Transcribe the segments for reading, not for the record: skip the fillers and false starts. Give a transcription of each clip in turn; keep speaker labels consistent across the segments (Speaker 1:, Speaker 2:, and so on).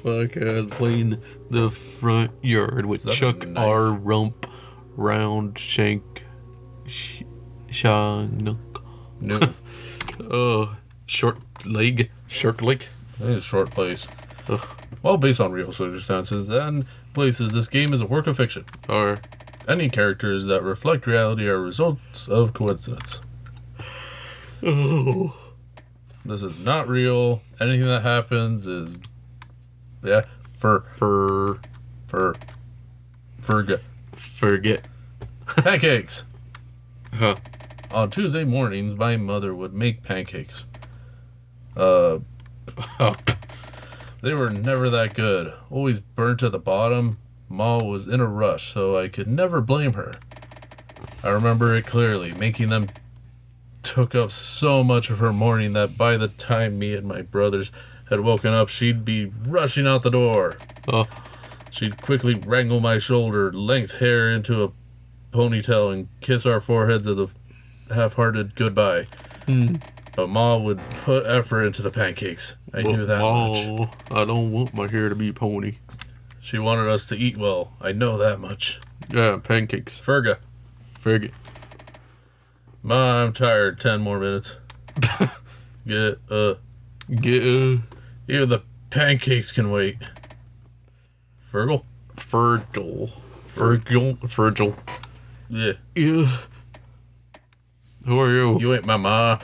Speaker 1: podcast playing the front yard with Chuck R. Rump, Round, Shank, Shank.
Speaker 2: No.
Speaker 1: Short leg. Shark leg.
Speaker 2: I think it's short place.
Speaker 1: Ugh.
Speaker 2: Well, based on real circumstances and places, this game is a work of fiction.
Speaker 1: Or
Speaker 2: any characters that reflect reality are results of coincidence.
Speaker 1: oh,
Speaker 2: This is not real. Anything that happens is,
Speaker 1: forget.
Speaker 2: Pancakes.
Speaker 1: Huh.
Speaker 2: On Tuesday mornings, my mother would make pancakes. They were never that good. Always burnt at the bottom. Ma was in a rush, so I could never blame her. I remember it clearly. Making them took up so much of her morning that by the time me and my brothers had woken up, she'd be rushing out the door.
Speaker 1: Oh.
Speaker 2: She'd quickly wrangle my shoulder-length hair into a ponytail and kiss our foreheads as a half-hearted goodbye. But Ma would put effort into the pancakes. I knew that much.
Speaker 1: I don't want my hair to be pony.
Speaker 2: She wanted us to eat well. I know that much.
Speaker 1: Yeah, pancakes.
Speaker 2: Ferga.
Speaker 1: Forget.
Speaker 2: Ma, I'm tired. 10 more minutes. Get Even the pancakes can wait. Virgil?
Speaker 1: Virgil.
Speaker 2: Yeah.
Speaker 1: Yeah. Who are you?
Speaker 2: You ain't my ma.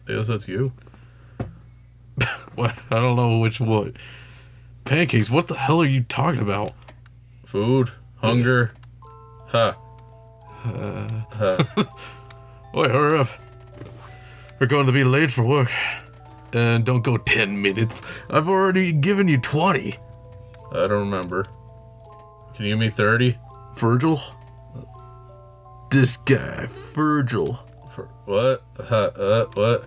Speaker 2: I guess that's you.
Speaker 1: What? I don't know which what. Pancakes? What the hell are you talking about?
Speaker 2: Food. Hunger. Ha.
Speaker 1: Wait, hurry up. We're going to be late for work. And don't go 10 minutes. I've already given you 20.
Speaker 2: I don't remember. Can you give me 30?
Speaker 1: Virgil? This guy, Virgil.
Speaker 2: What? What?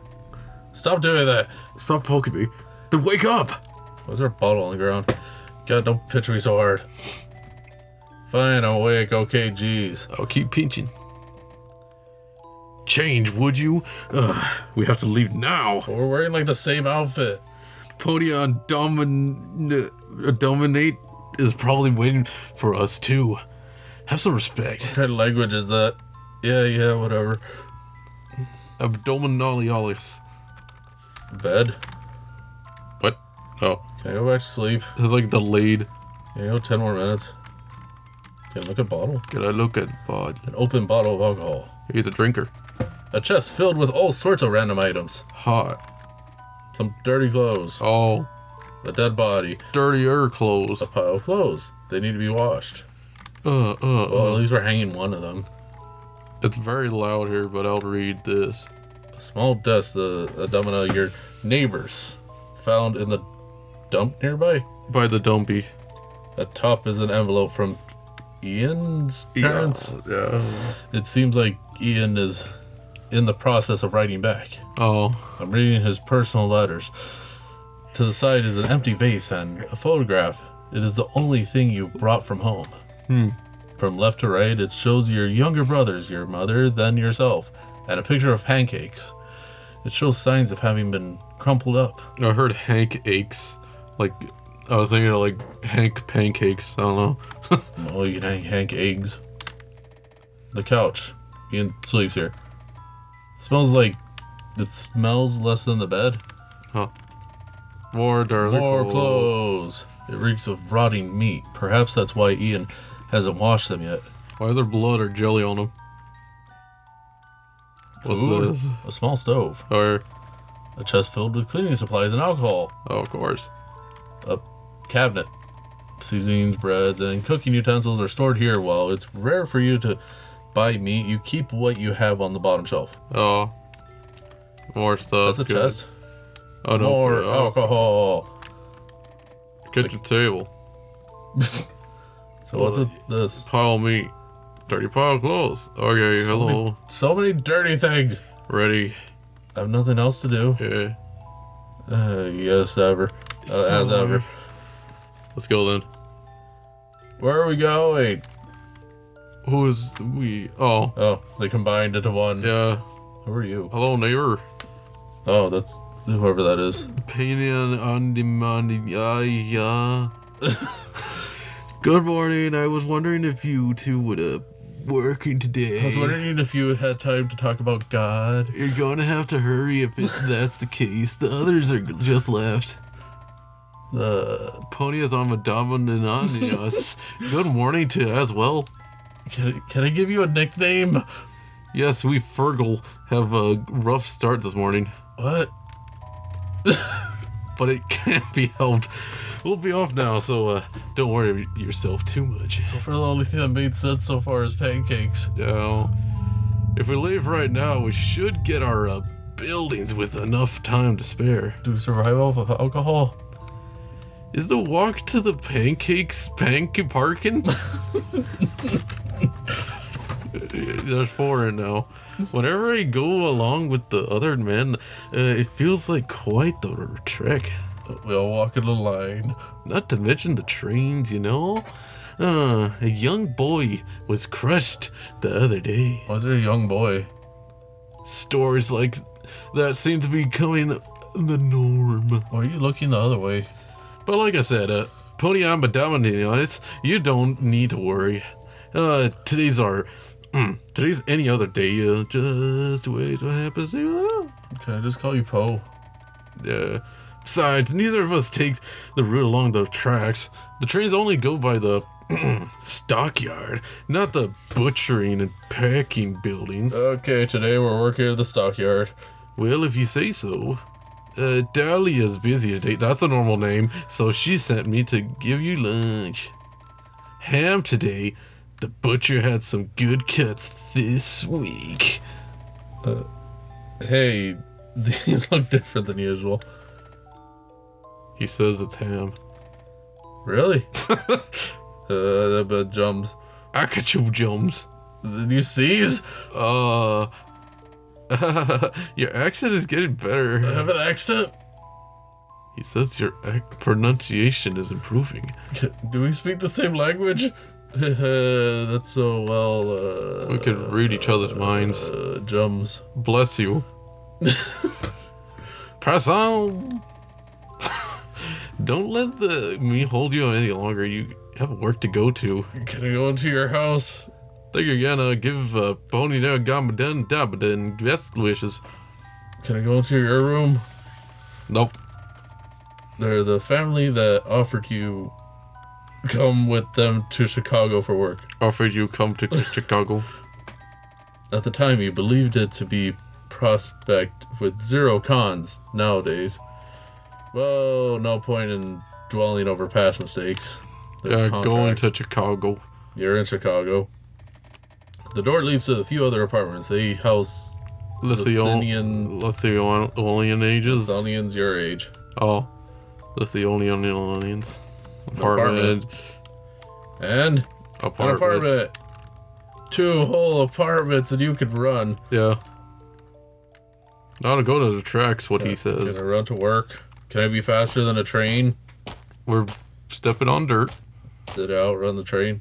Speaker 2: Stop doing that.
Speaker 1: Stop poking me. Then wake up.
Speaker 2: Was there a bottle on the ground? God, don't pinch me so hard. Fine, I'm awake. Okay, geez.
Speaker 1: I'll keep pinching. Change, would you? We have to leave now.
Speaker 2: But we're wearing like the same outfit.
Speaker 1: Pony on Dominate is probably waiting for us too. Have some respect.
Speaker 2: What kind of language is that? Yeah, whatever.
Speaker 1: Abdominalialis.
Speaker 2: Bed?
Speaker 1: What? Oh.
Speaker 2: Can I go back to sleep?
Speaker 1: It's like delayed.
Speaker 2: Can I go 10 more minutes? Can I look at bottle?
Speaker 1: Can I look at bod?
Speaker 2: An open bottle of alcohol.
Speaker 1: He's a drinker.
Speaker 2: A chest filled with all sorts of random items.
Speaker 1: Hot.
Speaker 2: Some dirty clothes.
Speaker 1: Oh.
Speaker 2: A dead body.
Speaker 1: Dirtier clothes.
Speaker 2: A pile of clothes. They need to be washed. Well, at least we're hanging one of them.
Speaker 1: It's very loud here, but I'll read this.
Speaker 2: A small desk, the domino your neighbors found in the dump nearby.
Speaker 1: By the dumpy.
Speaker 2: Atop is an envelope from Ian's parents.
Speaker 1: Yeah.
Speaker 2: It seems like Ian is in the process of writing back.
Speaker 1: Oh.
Speaker 2: I'm reading his personal letters. To the side is an empty vase and a photograph. It is the only thing you brought from home. From left to right, it shows your younger brothers, your mother, then yourself, and a picture of pancakes. It shows signs of having been crumpled up.
Speaker 1: I heard Hank aches. Like, I was thinking of like Hank pancakes. I don't know.
Speaker 2: Well, you can hang Hank eggs. The couch. Ian sleeps here. It smells less than the bed.
Speaker 1: Huh. More darling.
Speaker 2: More clothes. It reeks of rotting meat. Perhaps that's why Ian hasn't washed them yet.
Speaker 1: Why is there blood or jelly on them? What's
Speaker 2: Food?
Speaker 1: this?
Speaker 2: A small stove.
Speaker 1: Or,
Speaker 2: A chest filled with cleaning supplies and alcohol.
Speaker 1: oh, of course.
Speaker 2: A cabinet. Seasonings, breads, and cooking utensils are stored here. While it's rare for you to buy meat, you keep what you have on the bottom shelf.
Speaker 1: Oh. More stuff.
Speaker 2: That's a
Speaker 1: Good.
Speaker 2: chest.
Speaker 1: Oh, no.
Speaker 2: More alcohol.
Speaker 1: Kitchen table.
Speaker 2: So what's with this?
Speaker 1: Pile of meat. Dirty pile of clothes. Okay, hello.
Speaker 2: So many dirty things.
Speaker 1: Ready.
Speaker 2: I have nothing else to do.
Speaker 1: Yeah.
Speaker 2: Yes, ever. As ever.
Speaker 1: Let's go then.
Speaker 2: Where are we going?
Speaker 1: Who is we? Oh.
Speaker 2: Oh, they combined into one.
Speaker 1: Yeah.
Speaker 2: Who are you?
Speaker 1: Hello, neighbor.
Speaker 2: Oh, that's Whoever that is.
Speaker 1: Pain on the money. Yeah. Good morning. I was wondering if you two would working today.
Speaker 2: I was wondering if you had time to talk about God.
Speaker 1: You're going to have to hurry if that's the case. The others are just left. Pony is on Madama Nananias. Good morning to you as well.
Speaker 2: Can I give you a nickname?
Speaker 1: Yes, we Fergal have a rough start this morning.
Speaker 2: What?
Speaker 1: But it can't be helped. We'll be off now, so don't worry yourself too much.
Speaker 2: So far, the only thing that made sense so far is pancakes.
Speaker 1: Now, if we leave right now, we should get our buildings with enough time to spare.
Speaker 2: Do we survive off of alcohol?
Speaker 1: Is the walk to the pancakes parking? There's 4 in now. Whenever I go along with the other men, it feels like quite the trek.
Speaker 2: We all walk in a line.
Speaker 1: Not to mention the trains, you know? A young boy was crushed the other day.
Speaker 2: Why is there a young boy?
Speaker 1: Stories like that seem to be becoming the norm.
Speaker 2: Why are you looking the other way?
Speaker 1: But like I said, Pony, I'm dominating on it. You don't need to worry. Today's any other day. Just wait what happens.
Speaker 2: Can I just call you Poe?
Speaker 1: Besides, neither of us takes the route along the tracks. The trains only go by the stockyard, not the butchering and packing buildings.
Speaker 2: Okay, today we're working at the stockyard.
Speaker 1: Well, if you say so. Dahlia's busy today. That's a normal name, so she sent me to give you lunch. Ham today. The butcher had some good cuts this week.
Speaker 2: Hey, these look different than usual.
Speaker 1: He says it's ham.
Speaker 2: Really? That bad jumps.
Speaker 1: Akachu jums.
Speaker 2: Did you seize?
Speaker 1: Your accent is getting better.
Speaker 2: I have an accent?
Speaker 1: He says your pronunciation is improving.
Speaker 2: Do we speak the same language? That's so well,
Speaker 1: we can read each other's minds.
Speaker 2: Jums.
Speaker 1: Bless you. Press on. Don't let me hold you any longer. You have work to go to.
Speaker 2: Can I go into your house?
Speaker 1: Think you're gonna give Pony there Gamadan Dabadan best wishes.
Speaker 2: Can I go into your room?
Speaker 1: Nope.
Speaker 2: They're the family that offered you come with them to Chicago for work.
Speaker 1: Offered you come to Chicago.
Speaker 2: At the time, you believed it to be prospect with 0 cons. Nowadays, well, no point in dwelling over past mistakes.
Speaker 1: Yeah, going to Chicago.
Speaker 2: You're in Chicago. The door leads to a few other apartments. They house
Speaker 1: Lithuanian ages.
Speaker 2: Lithuanians your age.
Speaker 1: Oh, Lithuanians. Apartment.
Speaker 2: And an apartment. 2 whole apartments and you could run.
Speaker 1: Yeah. Now to go to the tracks, what he says.
Speaker 2: Can I run to work? Can I be faster than a train?
Speaker 1: We're stepping on dirt.
Speaker 2: Did I outrun the train?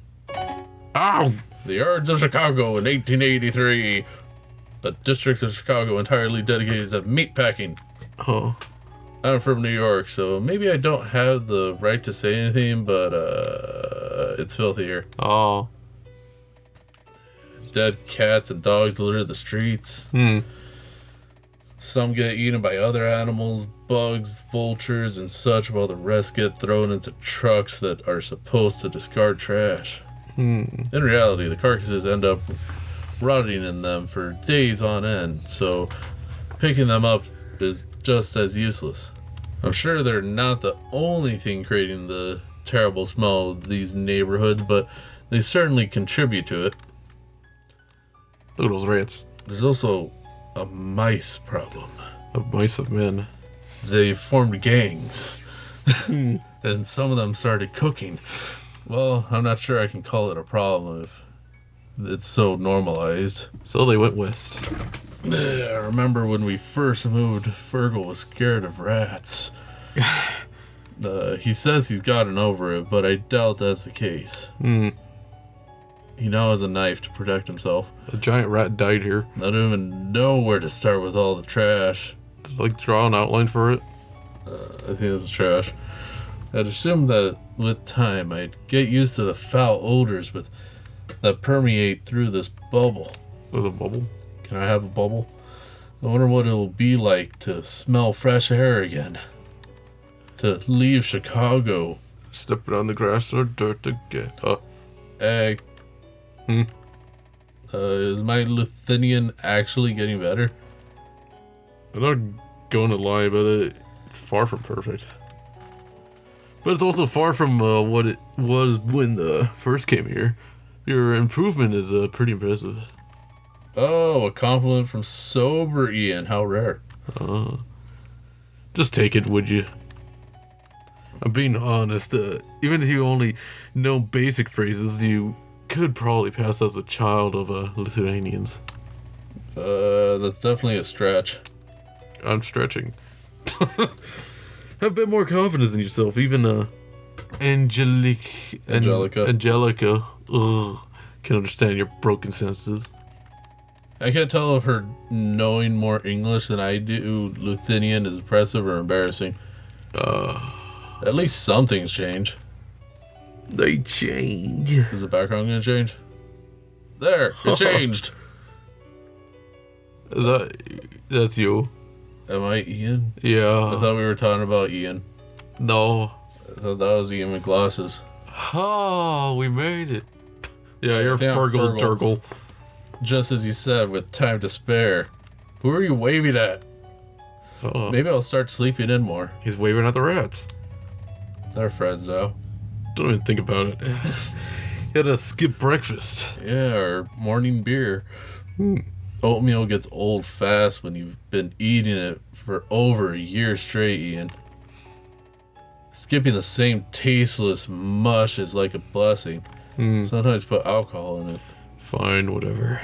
Speaker 1: Ow!
Speaker 2: The yards of Chicago in 1883. A district of Chicago entirely dedicated to meatpacking.
Speaker 1: Oh.
Speaker 2: I'm from New York, so maybe I don't have the right to say anything, but it's filthy here.
Speaker 1: Oh.
Speaker 2: Dead cats and dogs litter the streets. Some get eaten by other animals, bugs, vultures, and such, while the rest get thrown into trucks that are supposed to discard trash. In reality, the carcasses end up rotting in them for days on end, so picking them up is just as useless. I'm sure they're not the only thing creating the terrible smell of these neighborhoods, but they certainly contribute to it.
Speaker 1: Look at those rats.
Speaker 2: There's also a mice problem.
Speaker 1: Of mice of men.
Speaker 2: They formed gangs, and some of them started cooking. Well, I'm not sure I can call it a problem if it's so normalized.
Speaker 1: So they went west.
Speaker 2: I remember when we first moved, Fergal was scared of rats. He says he's gotten over it, but I doubt that's the case. He now has a knife to protect himself.
Speaker 1: A giant rat died here.
Speaker 2: I don't even know where to start with all the trash.
Speaker 1: Like, draw an outline for it?
Speaker 2: I think this is trash. I'd assume that with time I'd get used to the foul odors that permeate through this bubble.
Speaker 1: With a bubble?
Speaker 2: Can I have a bubble? I wonder what it'll be like to smell fresh air again. To leave Chicago.
Speaker 1: Step it on the grass or dirt to get up.
Speaker 2: Hey.
Speaker 1: Hmm?
Speaker 2: Is my Lithuanian actually getting better?
Speaker 1: I'm not going to lie about it. It's far from perfect. But it's also far from what it was when the first came here. Your improvement is pretty impressive.
Speaker 2: Oh, a compliment from sober Ian. How rare.
Speaker 1: Just take it, would you? I'm being honest. Even if you only know basic phrases, you could probably pass as a child of Lithuanians.
Speaker 2: That's definitely a stretch.
Speaker 1: I'm stretching. Have a bit more confidence in yourself. Even Angelica can understand your broken senses.
Speaker 2: I can't tell if her knowing more English than I do Lithuanian is impressive or embarrassing. At least something's changed.
Speaker 1: They change.
Speaker 2: Is the background gonna change? There, it changed.
Speaker 1: That's you?
Speaker 2: Am I Ian?
Speaker 1: Yeah.
Speaker 2: I thought we were talking about Ian.
Speaker 1: No.
Speaker 2: I thought that was Ian with glasses.
Speaker 1: Oh, we made it. Yeah, you're
Speaker 2: Damn,
Speaker 1: Fergal Turgle.
Speaker 2: Just as you said, with time to spare. Who are you waving at? Maybe I'll start sleeping in more.
Speaker 1: He's waving at the rats.
Speaker 2: They're friends now.
Speaker 1: Don't even think about it. You had to skip breakfast.
Speaker 2: Yeah, or morning beer. Oatmeal gets old fast when you've been eating it for over a year straight, Ian. Skipping the same tasteless mush is like a blessing. Sometimes put alcohol in it.
Speaker 1: Fine, whatever.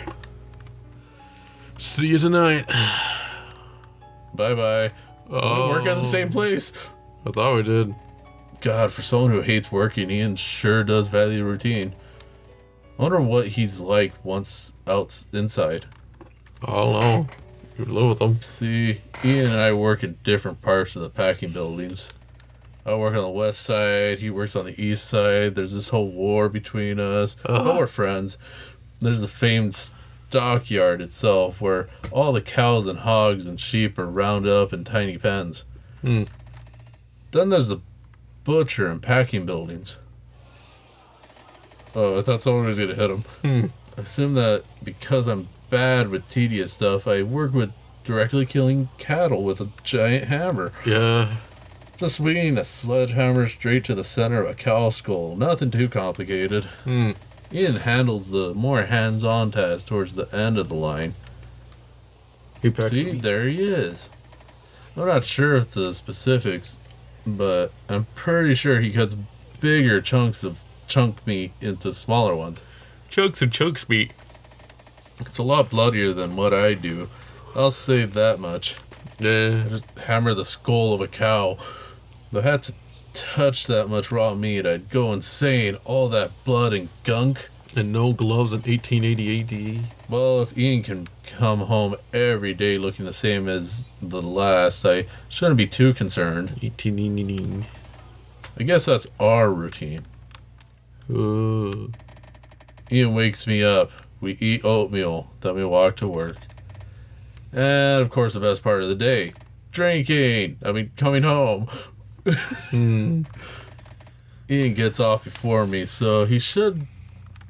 Speaker 1: See you tonight.
Speaker 2: Bye-bye. We work at the same place.
Speaker 1: I thought we did.
Speaker 2: God, for someone who hates working, Ian sure does value routine. I wonder what he's like once inside.
Speaker 1: I don't know. You live with them.
Speaker 2: See, Ian and I work in different parts of the packing buildings. I work on the west side, he works on the east side. There's this whole war between us. But we're friends. There's the famed stockyard itself, where all the cows and hogs and sheep are rounded up in tiny pens. Then there's the butcher and packing buildings. Oh, I thought someone was going to hit him. I assume that because I'm bad with tedious stuff, I work with directly killing cattle with a giant hammer.
Speaker 1: Yeah.
Speaker 2: Just swinging a sledgehammer straight to the center of a cow skull. Nothing too complicated. Ian handles the more hands-on task towards the end of the line. See, there he is. I'm not sure of the specifics, but I'm pretty sure he cuts bigger chunks of chunk meat into smaller ones.
Speaker 1: Chunks and chunks meat.
Speaker 2: It's a lot bloodier than what I do. I'll say that much.
Speaker 1: Yeah.
Speaker 2: I just hammer the skull of a cow. If I had to touch that much raw meat, I'd go insane. All that blood and gunk.
Speaker 1: And no gloves in 1880 AD.
Speaker 2: Well, if Ian can come home every day looking the same as the last, I shouldn't be too concerned.
Speaker 1: 1880.
Speaker 2: I guess that's our routine. Ian wakes me up. We eat oatmeal. Then we walk to work. And, of course, the best part of the day. Coming home. Ian gets off before me, so he should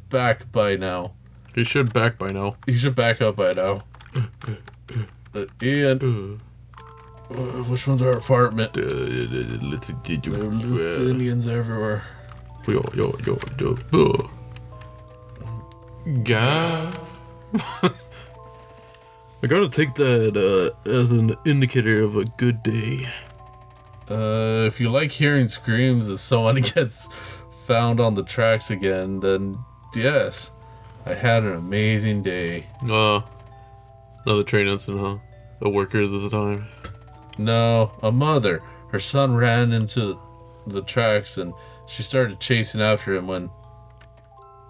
Speaker 2: back by now.
Speaker 1: He should back by now.
Speaker 2: He should back up by now. Ian. Which one's our apartment? Lithuanians everywhere.
Speaker 1: God. I gotta take that as an indicator of a good day.
Speaker 2: If you like hearing screams as someone gets found on the tracks again, then yes, I had an amazing day.
Speaker 1: Another train incident, huh? The workers this time?
Speaker 2: No, a mother. Her son ran into the tracks and she started chasing after him when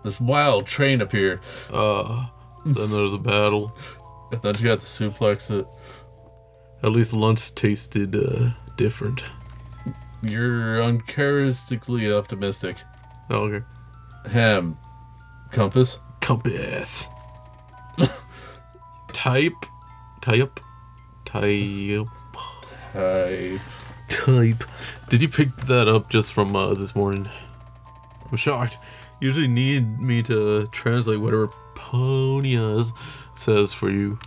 Speaker 2: this wild train appeared.
Speaker 1: Then there was a battle.
Speaker 2: And then she had to suplex it.
Speaker 1: At least lunch tasted different.
Speaker 2: You're uncharacteristically optimistic.
Speaker 1: Oh, okay.
Speaker 2: Ham. Compass.
Speaker 1: Compass. Type. Type. Did you pick that up just from this morning? I'm shocked. Usually need me to translate whatever Ponias says for you.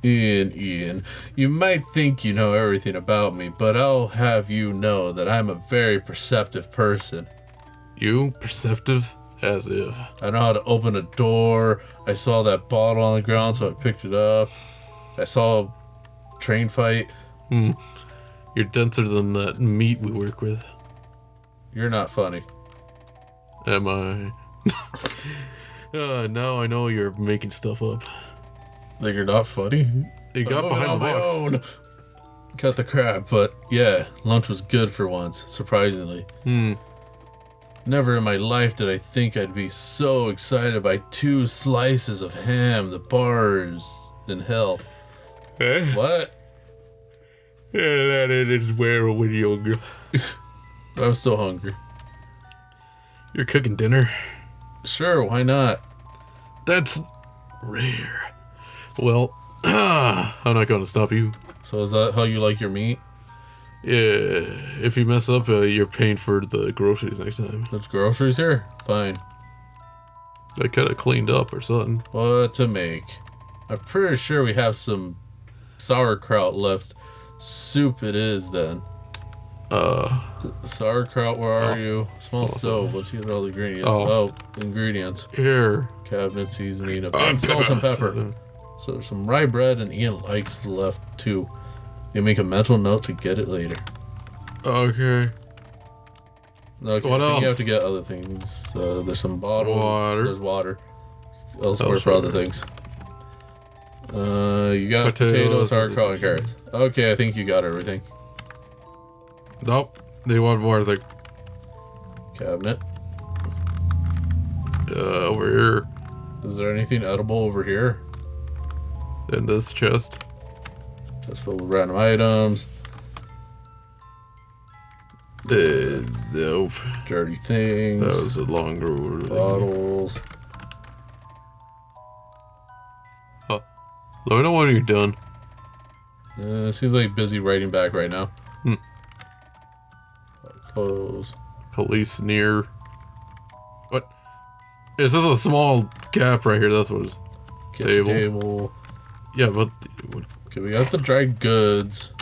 Speaker 2: Ian, you might think you know everything about me, but I'll have you know that I'm a very perceptive person.
Speaker 1: You? Perceptive? As if.
Speaker 2: I know how to open a door. I saw that bottle on the ground, so I picked it up. I saw a train fight.
Speaker 1: You're denser than that meat we work with.
Speaker 2: You're not funny.
Speaker 1: Am I? Now I know you're making stuff up.
Speaker 2: Like you're not funny?
Speaker 1: You got behind the box.
Speaker 2: Cut the crap, but yeah, lunch was good for once, surprisingly. Never in my life did I think I'd be so excited by 2 slices of ham, the bars in hell. What?
Speaker 1: Yeah, that is where when you're younger.
Speaker 2: I'm so hungry.
Speaker 1: You're cooking dinner?
Speaker 2: Sure, why not?
Speaker 1: That's rare. Well, I'm not going to stop you.
Speaker 2: So is that how you like your meat?
Speaker 1: Yeah, if you mess up, you're paying for the groceries next time.
Speaker 2: There's groceries here? Fine.
Speaker 1: I kind of cleaned up or something.
Speaker 2: What to make? I'm pretty sure we have some sauerkraut left. Soup it is then. Sauerkraut, where are you? Small stove. Let's get all the ingredients. Ingredients.
Speaker 1: Here.
Speaker 2: Cabinet seasoning, a bit of salt and pepper. So there's some rye bread, and Ian likes left too. You make a mental note to get it later.
Speaker 1: Okay.
Speaker 2: What else? You have to get other things. There's some bottle.
Speaker 1: Water.
Speaker 2: There's water. Elsewhere for other things. You got potatoes, sauerkraut, and carrots. Okay, I think you got everything.
Speaker 1: Nope. They want more of the
Speaker 2: cabinet.
Speaker 1: Over here.
Speaker 2: Is there anything edible over here?
Speaker 1: In this chest.
Speaker 2: Just filled with random items.
Speaker 1: Nope.
Speaker 2: Dirty things.
Speaker 1: That was a longer order.
Speaker 2: Bottles.
Speaker 1: Let me know when you're done.
Speaker 2: Seems like busy writing back right now. Close.
Speaker 1: Police near. What? It's just a small gap right here. That's what it's.
Speaker 2: Kitchen table.
Speaker 1: Yeah, but.
Speaker 2: Okay, we got the dried goods.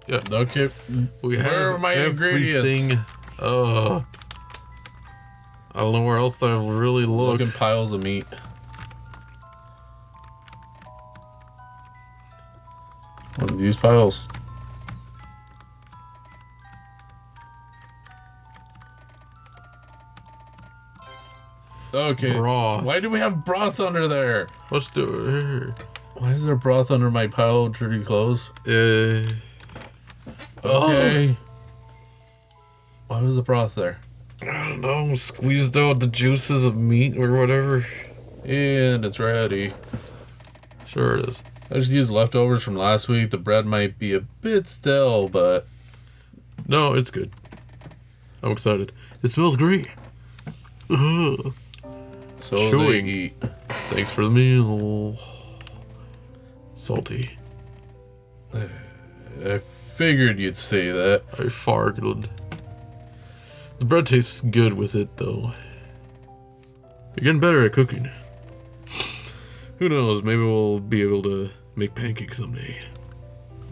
Speaker 1: Yeah.
Speaker 2: Okay. Where are my ingredients?
Speaker 1: I don't know where else I really look.
Speaker 2: Looking piles of meat. One of these piles. Okay.
Speaker 1: Broth.
Speaker 2: Why do we have broth under there?
Speaker 1: Let's do it here.
Speaker 2: Why is there broth under my pile of dirty clothes?
Speaker 1: Okay.
Speaker 2: Why was the broth there?
Speaker 1: I don't know. Squeezed out the juices of meat or whatever.
Speaker 2: And it's ready.
Speaker 1: Sure it is.
Speaker 2: I just used leftovers from last week. The bread might be a bit stale, but...
Speaker 1: No, it's good. I'm excited. It smells great. Ugh.
Speaker 2: So
Speaker 1: Chewing.
Speaker 2: they eat.
Speaker 1: Thanks for the meal. Salty.
Speaker 2: I figured you'd say that.
Speaker 1: I farted. The bread tastes good with it, though. You're getting better at cooking. Who knows? Maybe we'll be able to make pancakes someday.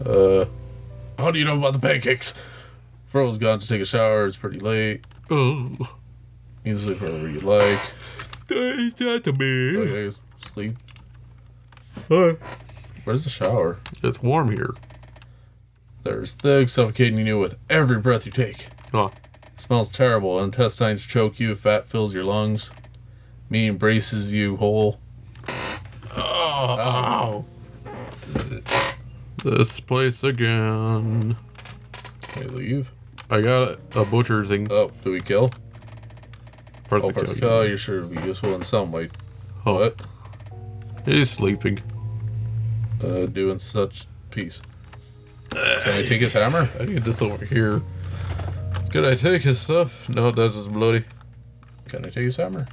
Speaker 2: How do you know about the pancakes? Fro's gone to take a shower. It's pretty late.
Speaker 1: Oh.
Speaker 2: You can sleep wherever you like.
Speaker 1: It's not to me.
Speaker 2: Okay, sleep. Where's the shower?
Speaker 1: It's warm here.
Speaker 2: There's thick, suffocating you with every breath you take.
Speaker 1: Oh.
Speaker 2: Smells terrible. Intestines choke you. Fat fills your lungs. Meat embraces you whole.
Speaker 1: Oh. This place again.
Speaker 2: Can we leave?
Speaker 1: I got a butcher thing.
Speaker 2: Oh, do we kill?
Speaker 1: Parts
Speaker 2: Oh,
Speaker 1: of
Speaker 2: parts
Speaker 1: kill.
Speaker 2: you're sure it'll be useful in some way.
Speaker 1: Oh.
Speaker 2: What?
Speaker 1: He's sleeping.
Speaker 2: Doing such peace. Can I take his hammer?
Speaker 1: I need this over here. Can I take his stuff? No, that's just bloody.
Speaker 2: Can I take his hammer?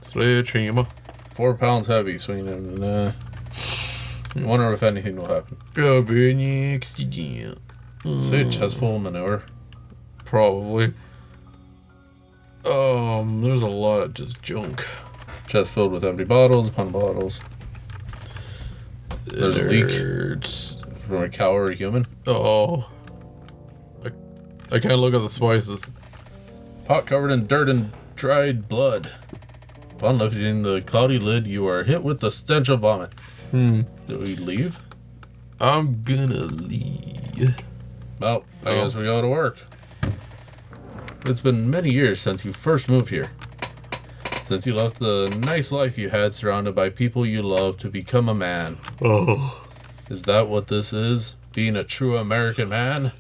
Speaker 1: Sledgehammer.
Speaker 2: 4 pounds heavy, swinging it. I wonder if anything will happen.
Speaker 1: Go be next again.
Speaker 2: Say a chest full of manure.
Speaker 1: Probably. There's a lot of just junk.
Speaker 2: Chest filled with empty bottles upon bottles. There's a leak from a cow or a human.
Speaker 1: Oh. I can't look at the spices.
Speaker 2: Pot covered in dirt and dried blood. Upon lifting the cloudy lid, you are hit with the stench of vomit. Do we leave?
Speaker 1: I'm gonna leave.
Speaker 2: Well, I guess we go to work. It's been many years since you first moved here. Since you left the nice life you had surrounded by people you love to become a man.
Speaker 1: Oh.
Speaker 2: Is that what this is? Being a true American man?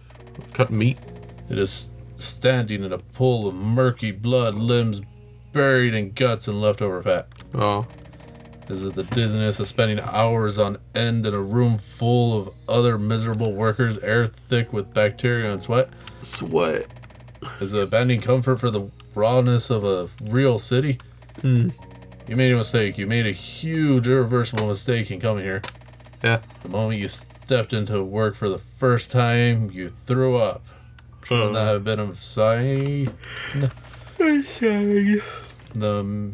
Speaker 1: Cut meat.
Speaker 2: It is standing in a pool of murky blood, limbs buried in guts and leftover fat.
Speaker 1: Oh.
Speaker 2: Is it the dizziness of spending hours on end in a room full of other miserable workers, air thick with bacteria and sweat?
Speaker 1: Sweat.
Speaker 2: Is it a bending comfort for the rawness of a real city? You made a mistake. You made a huge, irreversible mistake in coming here.
Speaker 1: Yeah.
Speaker 2: The moment you stepped into work for the first time, you threw up. Shouldn't that have been a sign? The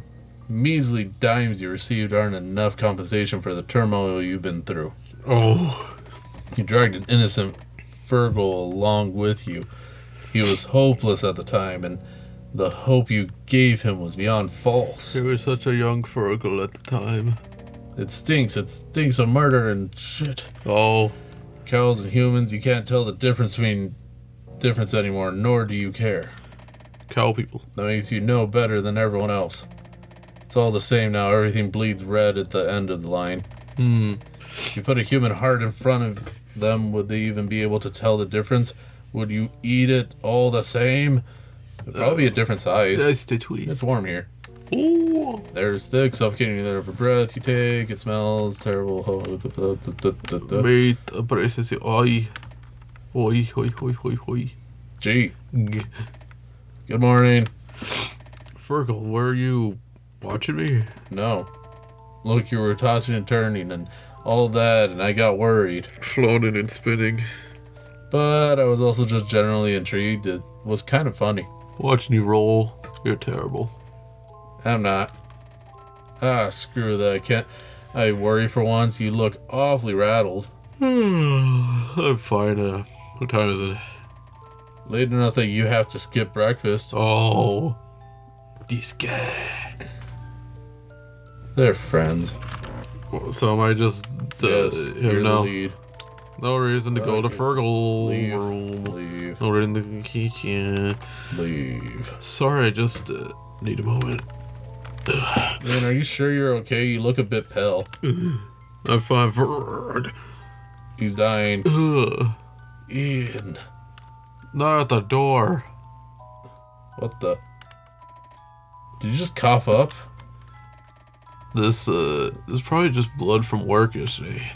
Speaker 2: measly dimes you received aren't enough compensation for the turmoil you've been through.
Speaker 1: Oh.
Speaker 2: You dragged an innocent Fergal along with you. He was hopeless at the time, and the hope you gave him was beyond false.
Speaker 1: He was such a young Fergal at the time.
Speaker 2: It stinks of murder and shit.
Speaker 1: Oh.
Speaker 2: Cows and humans, you can't tell the difference anymore, nor do you care.
Speaker 1: Cow people.
Speaker 2: That makes you know better than everyone else. It's all the same now. Everything bleeds red at the end of the line. If you put a human heart in front of them, would they even be able to tell the difference? Would you eat it all the same? It'd probably be a different size.
Speaker 1: That's the tweet.
Speaker 2: It's warm here.
Speaker 1: Oh.
Speaker 2: There's thick, suffocating every breath you take. It smells terrible.
Speaker 1: Mate, parece oi. Oi.
Speaker 2: Gee. Good morning.
Speaker 1: Fergal, were you watching me?
Speaker 2: No. Look, you were tossing and turning and all that, and I got worried.
Speaker 1: Floating and spinning.
Speaker 2: But I was also just generally intrigued. It was kind of funny.
Speaker 1: Watching you roll, you're terrible.
Speaker 2: I'm not. Screw that. I worry for once. You look awfully rattled.
Speaker 1: I'm fine. What time is it?
Speaker 2: Late enough that you have to skip breakfast.
Speaker 1: Oh. This guy.
Speaker 2: They're friends.
Speaker 1: So am I just
Speaker 2: Yes, you're
Speaker 1: no.
Speaker 2: the lead.
Speaker 1: No reason to go to Fergal room.
Speaker 2: Leave.
Speaker 1: No reason to kitchen.
Speaker 2: Leave.
Speaker 1: Sorry, I just need a moment.
Speaker 2: Man, are you sure you're okay? You look a bit pale.
Speaker 1: I'm fine. Ferg.
Speaker 2: He's dying.
Speaker 1: Ugh.
Speaker 2: Ian.
Speaker 1: Not at the door.
Speaker 2: What the? Did you just cough up?
Speaker 1: This is probably just blood from work yesterday.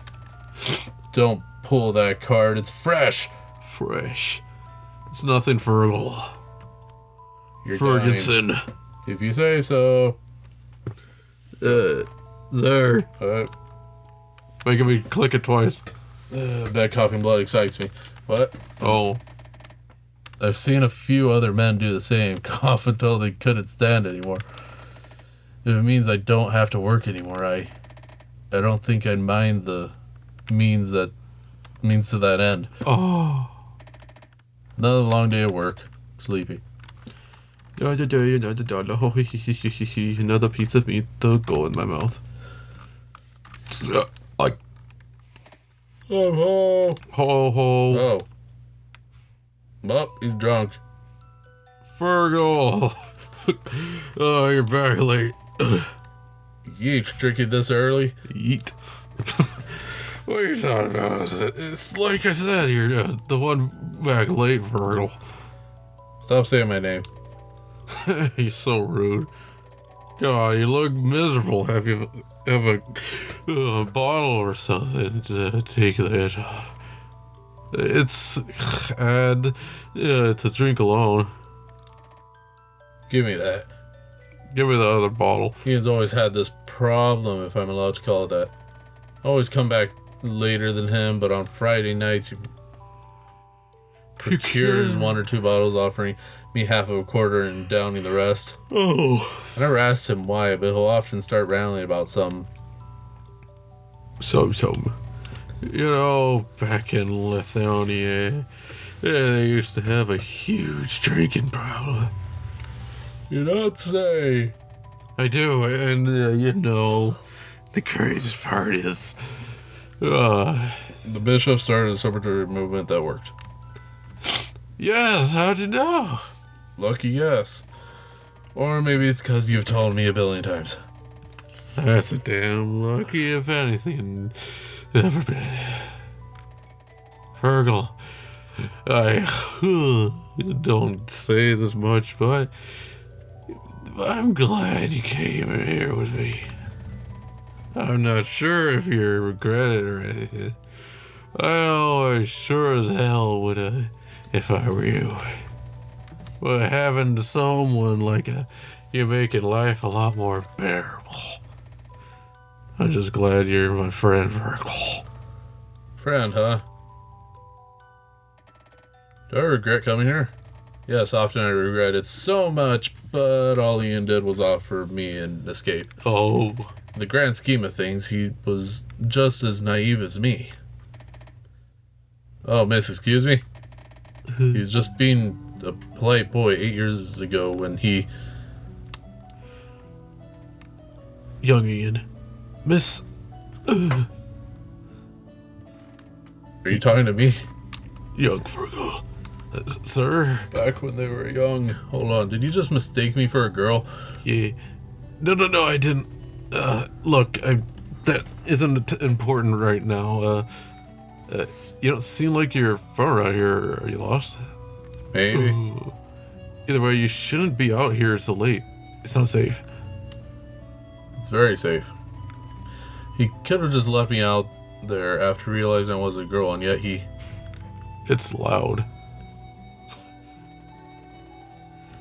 Speaker 2: Don't pull that card. It's fresh.
Speaker 1: Fresh. It's nothing Fergal.
Speaker 2: You're
Speaker 1: Ferguson.
Speaker 2: dying. If you say so.
Speaker 1: There. Making me click it twice.
Speaker 2: Bad coughing blood excites me. What?
Speaker 1: Oh.
Speaker 2: I've seen a few other men do the same. Cough until they couldn't stand anymore. If it means I don't have to work anymore, I don't think I'd mind the means to that end.
Speaker 1: Oh.
Speaker 2: Another long day of work. Sleepy.
Speaker 1: Another piece of meat to go in my mouth. Like.
Speaker 2: Oh,
Speaker 1: Ho ho.
Speaker 2: oh. Well, he's drunk.
Speaker 1: Fergal. Oh, you're very late.
Speaker 2: Yeet, drinking this early?
Speaker 1: Eat. What are you talking about? It's like I said, you're the one back late, Virgil.
Speaker 2: Stop saying my name.
Speaker 1: He's so rude. God, you look miserable. Have a bottle or something to take that? It's and to drink alone.
Speaker 2: Give me that.
Speaker 1: Give me the other bottle.
Speaker 2: Ian's always had this problem, if I'm allowed to call it that. I always come back later than him, but on Friday nights he procures 1 or 2 bottles, offering me half of a quarter and downing the rest.
Speaker 1: Oh.
Speaker 2: I never asked him why, but he'll often start rambling about some.
Speaker 1: You know, back in Lithuania, they used to have a huge drinking problem.
Speaker 2: You don't say.
Speaker 1: I do, and you know, the craziest part is,
Speaker 2: the bishop started a celebratory movement that worked.
Speaker 1: Yes, how'd you know?
Speaker 2: Lucky guess. Or maybe it's because you've told me a billion times.
Speaker 1: That's a damn lucky, if anything, ever been. Virgil, I don't say this much, but I'm glad you came in here with me. I'm not sure if you regret it or anything. I know I sure as hell would if I were you. But having someone like you making life a lot more bearable. I'm just glad you're my friend, Virgil.
Speaker 2: Friend, huh? Do I regret coming here? Yes, often I regret it so much, but all Ian did was offer me an escape.
Speaker 1: Oh.
Speaker 2: In the grand scheme of things, he was just as naive as me. Oh, miss, excuse me? He was just being a polite boy 8 years ago when he...
Speaker 1: Young Ian. Miss...
Speaker 2: Are you talking to me?
Speaker 1: Young Virgil. Sir?
Speaker 2: Back when they were young. Hold on, did you just mistake me for a girl?
Speaker 1: Yeah. No, I didn't. Look, that isn't important right now. You don't seem like you're from around here. Are you lost?
Speaker 2: Maybe.
Speaker 1: Ooh. Either way, you shouldn't be out here so late. It's not safe.
Speaker 2: It's very safe. He could have just left me out there after realizing I was a girl, and yet he...
Speaker 1: It's loud.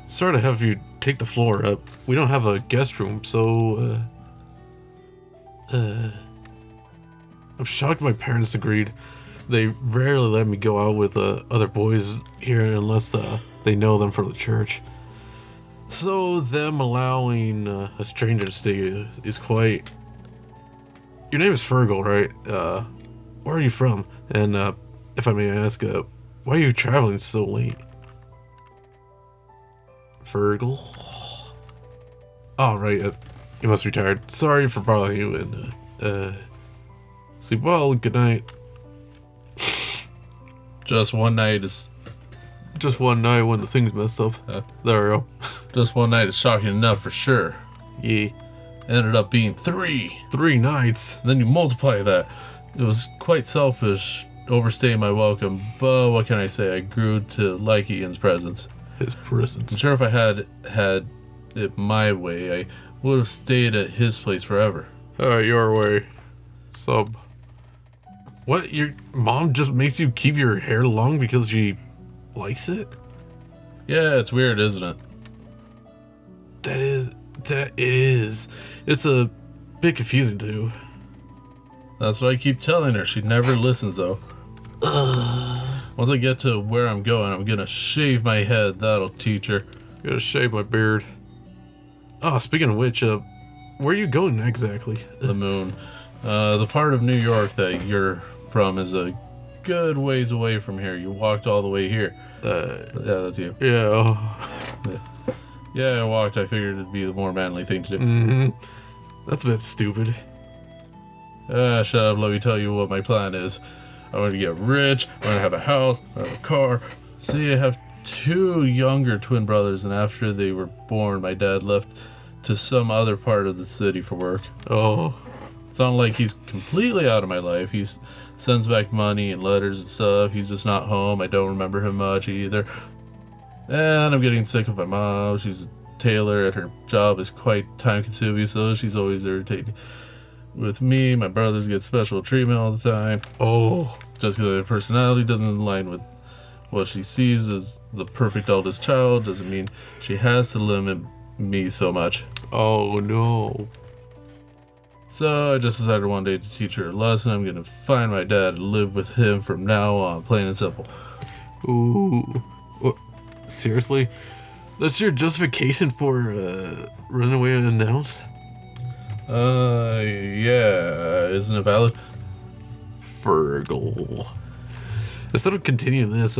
Speaker 1: Sorry to have you take the floor up. We don't have a guest room, so, I'm shocked my parents agreed. They rarely let me go out with other boys here unless they know them from the church. So them allowing a stranger to stay is quite... Your name is Virgil, right? Where are you from? And if I may ask, why are you traveling so late? Virgil? Oh, right. You must be tired. Sorry for bothering you, and sleep well. Good night.
Speaker 2: Just one night is...
Speaker 1: Just one night when the thing's messed up. There we go.
Speaker 2: Just one night is shocking enough for sure.
Speaker 1: Yeah.
Speaker 2: Ended up being 3.
Speaker 1: 3 nights.
Speaker 2: Then you multiply that. It was quite selfish, overstaying my welcome, but what can I say? I grew to like Ian's presence.
Speaker 1: His presence.
Speaker 2: I'm sure if I had it my way, I would have stayed at his place forever.
Speaker 1: Your way. Sub. What? Your mom just makes you keep your hair long because she likes it?
Speaker 2: Yeah, it's weird, isn't it?
Speaker 1: That it is. It's a bit confusing too.
Speaker 2: That's what I keep telling her. She never listens though. Once I get to where I'm going, I'm gonna shave my head. That'll teach her.
Speaker 1: Gotta shave my beard. Oh, speaking of which, where are you going exactly?
Speaker 2: The moon. The part of New York that you're from is a good ways away from here. You walked all the way here. Yeah, that's you.
Speaker 1: Yeah.
Speaker 2: Yeah, I walked. I figured it'd be the more manly thing to do.
Speaker 1: Mm-hmm. That's a bit stupid.
Speaker 2: Shut up. Let me tell you what my plan is. I'm going to get rich. I'm going to have a house. I have a car. See, I have 2 younger twin brothers, and after they were born, my dad left to some other part of the city for work.
Speaker 1: Oh.
Speaker 2: It's not like he's completely out of my life. He sends back money and letters and stuff. He's just not home. I don't remember him much either. And I'm getting sick of my mom. She's a tailor and her job is quite time consuming, so she's always irritating with me. My brothers get special treatment all the time.
Speaker 1: Oh.
Speaker 2: Just because her personality doesn't align with what she sees as the perfect eldest child doesn't mean she has to limit me so much.
Speaker 1: Oh no.
Speaker 2: So I just decided one day to teach her a lesson. I'm going to find my dad and live with him from now on, plain and simple.
Speaker 1: Ooh. What? Seriously? That's your justification for running away unannounced?
Speaker 2: Yeah. Isn't it valid?
Speaker 1: Fergal. Instead of continuing this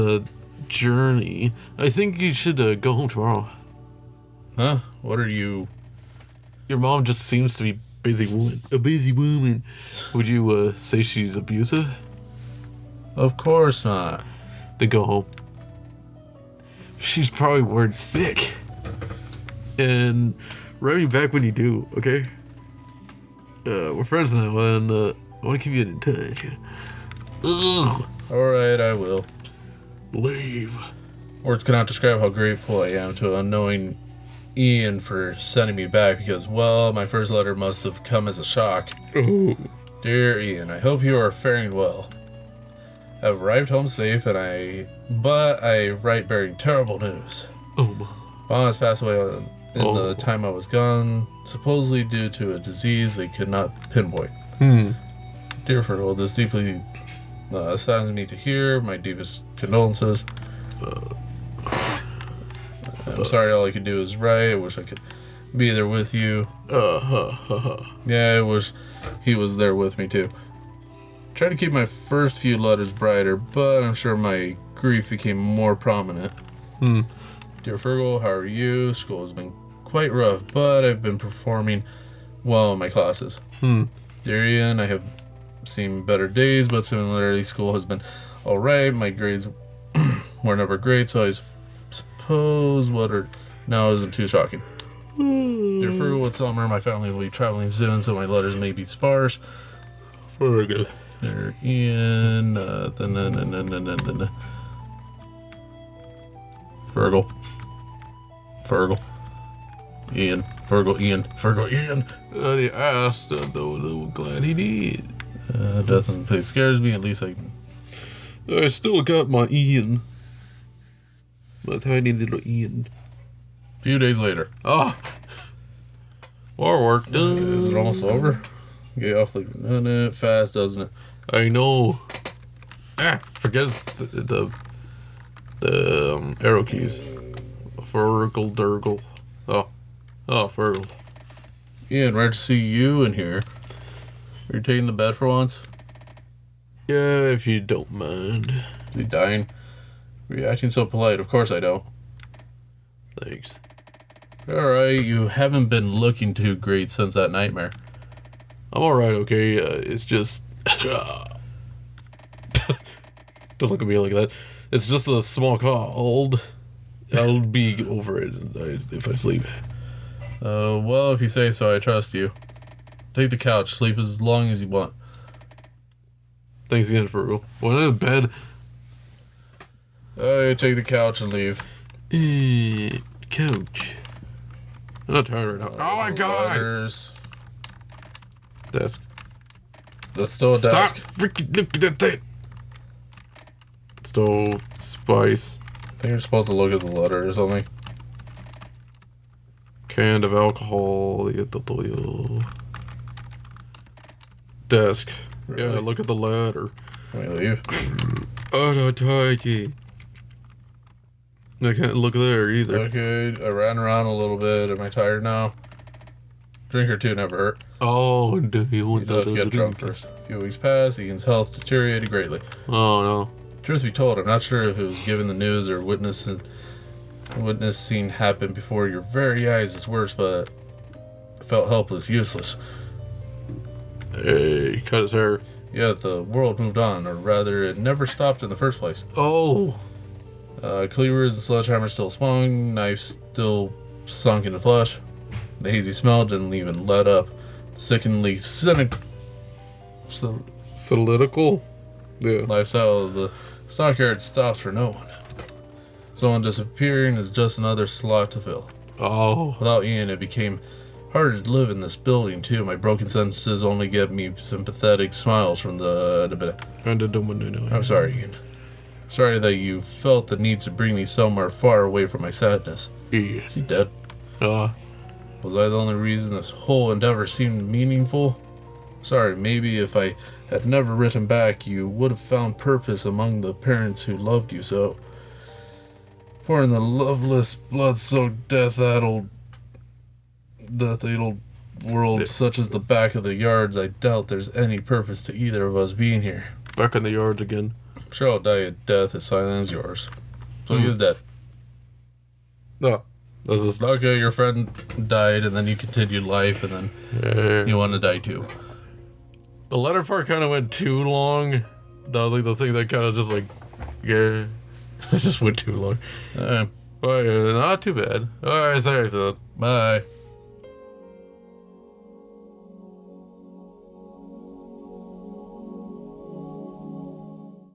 Speaker 1: journey, I think you should go home tomorrow.
Speaker 2: Huh? What are you...
Speaker 1: Your mom just seems to be a busy woman. Would you say she's abusive?
Speaker 2: Of course not.
Speaker 1: Then go home. She's probably word sick. And write me back when you do, okay? We're friends now, and I want to keep you in touch. Ugh.
Speaker 2: Alright, I will.
Speaker 1: Leave.
Speaker 2: Words cannot describe how grateful I am to unknowing Ian for sending me back because, well, my first letter must have come as a shock.
Speaker 1: Oh.
Speaker 2: Dear Ian, I hope you are faring well. I've arrived home safe, but I write bearing terrible news.
Speaker 1: Oh.
Speaker 2: Mom has passed away in the time I was gone, supposedly due to a disease they could not pinpoint. Dear Fergal, this deeply saddens me to hear. My deepest condolences. I'm sorry all I could do is write. I wish I could be there with you. Yeah, I wish he was there with me too. Tried to keep my first few letters brighter, but I'm sure my grief became more prominent. Dear Fergal, how are you? School has been quite rough, but I've been performing well in my classes. Dear Ian, I have seen better days, but similarly, school has been alright. My grades were never great, so I suppose what are now isn't too shocking. Dear Fergal, it's summer. My family will be traveling soon, so my letters may be sparse.
Speaker 1: Fergal.
Speaker 2: Dear Ian, Fergal. Ian. Fergal, Ian. Fergal, Ian.
Speaker 1: He asked, though glad he did.
Speaker 2: Death in the place scares me. At least
Speaker 1: I still got my Ian. My tiny little Ian.
Speaker 2: A few days later.
Speaker 1: Ah! More work done.
Speaker 2: Is it almost over? Get off like fast, doesn't it?
Speaker 1: I know. Forget the arrow keys. Fergal, Durgle. Oh, Fergal.
Speaker 2: Ian, rare to see you in here. Are you taking the bed for once?
Speaker 1: Yeah, if you don't mind.
Speaker 2: You dying? Reacting so polite. Of course I don't.
Speaker 1: Thanks.
Speaker 2: Alright, you haven't been looking too great since that nightmare.
Speaker 1: I'm alright, okay? It's just... Don't look at me like that. It's just a small cold. I'll be over it if I sleep.
Speaker 2: Well, if you say so, I trust you. Take the couch. Sleep as long as you want.
Speaker 1: Thanks again, Fergal. When I'm in bed...
Speaker 2: take the couch and leave.
Speaker 1: Couch. I'm not tired right now. Oh my god!
Speaker 2: Letters.
Speaker 1: Desk.
Speaker 2: That's still a desk.
Speaker 1: Stop freaking looking at that! Stove. Spice.
Speaker 2: I think you're supposed to look at the letter or something.
Speaker 1: Can of alcohol. You get the oil. Desk.
Speaker 2: Really?
Speaker 1: Yeah, look at the ladder.
Speaker 2: Can we leave?
Speaker 1: Oh, no, tidy. I can't look there either.
Speaker 2: Okay, I ran around a little bit. Am I tired now? Drink or two never hurt.
Speaker 1: Oh, do you want
Speaker 2: You have to get drunk first. A few weeks passed. Ian's health deteriorated greatly.
Speaker 1: Oh, no.
Speaker 2: Truth be told, I'm not sure if it was given the news or witnessing happen before your very eyes is worse, but I felt helpless, useless.
Speaker 1: Hey, cut his hair.
Speaker 2: Yet the world moved on, or rather, it never stopped in the first place.
Speaker 1: Oh.
Speaker 2: Cleavers and sledgehammer still swung, knives still sunk into flesh. The hazy smell didn't even let up. Sickeningly So,
Speaker 1: Solidical? Yeah.
Speaker 2: lifestyle of the stockyard stops for no one. Someone disappearing is just another slot to fill.
Speaker 1: Oh.
Speaker 2: Without Ian, it became harder to live in this building, too. My broken sentences only get me sympathetic smiles from the... I'm sorry, Ian. Sorry that you felt the need to bring me somewhere far away from my sadness.
Speaker 1: Yeah.
Speaker 2: Is he dead?
Speaker 1: Uh,
Speaker 2: Was I the only reason this whole endeavor seemed meaningful? Sorry, maybe if I had never written back, you would have found purpose among the parents who loved you so. For in the loveless, blood-soaked, death-addled world such as the back of the yards, I doubt there's any purpose to either of us being here.
Speaker 1: back in the yards again.
Speaker 2: Sure, I'll die a death as silent as yours. So he is dead.
Speaker 1: No. This is
Speaker 2: Okay, your friend died, and then you continued life, and then you want to die too.
Speaker 1: the letter part kind of went too long. That was like the thing that kind of just like, yeah, it just went too long. But not too bad. All right, sorry, so.
Speaker 2: Bye.